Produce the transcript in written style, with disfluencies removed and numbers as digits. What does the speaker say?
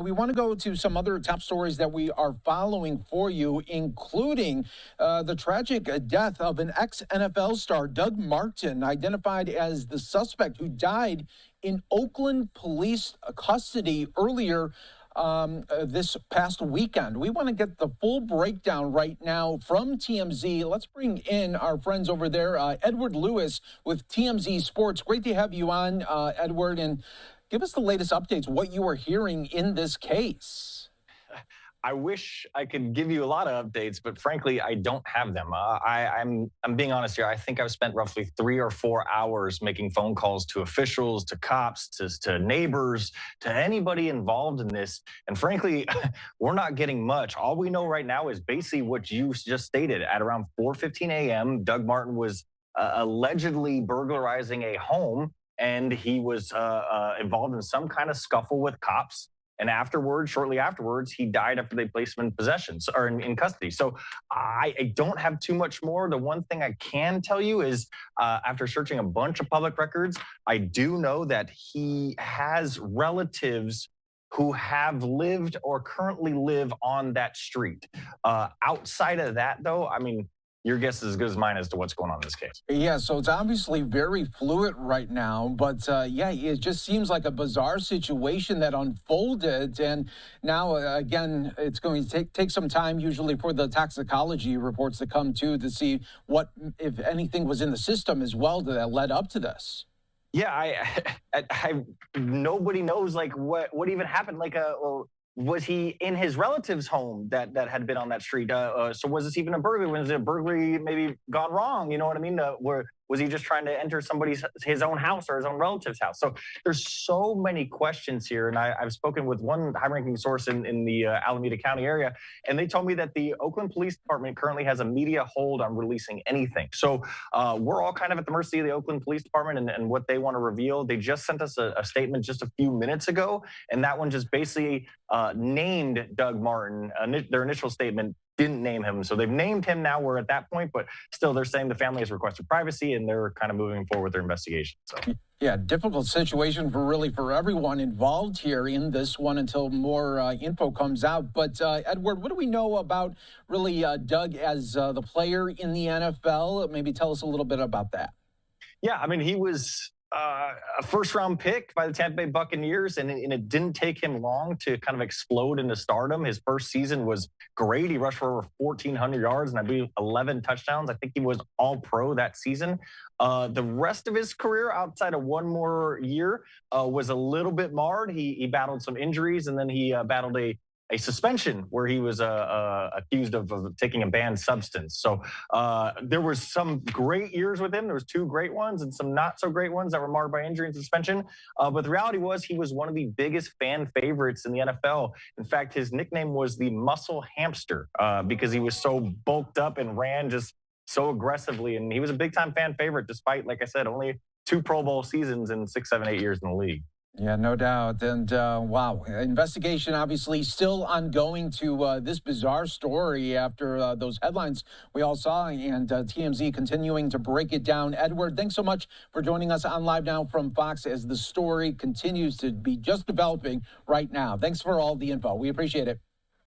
We want to go to some other top stories that we are following for you, including the tragic death of an ex-NFL star, Doug Martin, identified as the suspect who died in Oakland Police custody earlier this past weekend. We want to get the full breakdown right now from TMZ. Let's bring in our friends over there, Edward Lewis with TMZ Sports. Great to have you on, Edward, and give us the latest updates, what you are hearing in this case. I wish I could give you a lot of updates, but frankly, I don't have them. I'm being honest here. I think I've spent roughly 3 or 4 hours making phone calls to officials, to cops, to neighbors, to anybody involved in this. And frankly, we're not getting much. All we know right now is basically what you just stated. At around 4:15 a.m., Doug Martin was allegedly burglarizing a home, and he was involved in some kind of scuffle with cops. And afterwards, shortly afterwards, he died after they placed him in possession or in custody. So I don't have too much more. The one thing I can tell you is after searching a bunch of public records, I do know that he has relatives who have lived or currently live on that street. Outside of that, though, I mean, your guess is as good as mine as to what's going on in this case. Yeah, so it's obviously very fluid right now, but yeah, it just seems like a bizarre situation that unfolded. And now, again, it's going to take some time usually for the toxicology reports to come to see what, if anything, was in the system as well that led up to this. Yeah, nobody knows like what even happened. Like, was he in his relative's home that had been on that street? So was this even a burglary? Was it a burglary maybe gone wrong? You know what I mean? Was he just trying to enter his own house or his own relative's house? So there's so many questions here. And I've spoken with one high-ranking source in the Alameda County area, and they told me that the Oakland Police Department currently has a media hold on releasing anything. So we're all kind of at the mercy of the Oakland Police Department and what they want to reveal. They just sent us a statement just a few minutes ago, and that one just basically named Doug Martin. Their initial statement didn't name him. So they've named him now. We're at that point, but still they're saying the family has requested privacy and they're kind of moving forward with their investigation. So yeah, difficult situation for everyone involved here in this one until more info comes out. But Edward, what do we know about really Doug as the player in the NFL? Maybe tell us a little bit about that. Yeah, I mean, he was a first-round pick by the Tampa Bay Buccaneers, and it didn't take him long to kind of explode into stardom. His first season was great. He rushed for over 1,400 yards and I believe 11 touchdowns. I think he was all-pro that season. The rest of his career, outside of one more year, was a little bit marred. He battled some injuries, and then he battled a suspension where he was accused of taking a banned substance. So there was some great years with him. There was 2 great ones and some not so great ones that were marred by injury and suspension. But the reality was he was one of the biggest fan favorites in the NFL. In fact, his nickname was the Muscle Hamster because he was so bulked up and ran just so aggressively. And he was a big-time fan favorite despite, like I said, only 2 Pro Bowl seasons in 6, 7, 8 years in the league. Yeah, no doubt. And wow, investigation obviously still ongoing to this bizarre story after those headlines we all saw, and TMZ continuing to break it down. Edward, thanks so much for joining us on Live Now from Fox as the story continues to be just developing right now. Thanks for all the info. We appreciate it.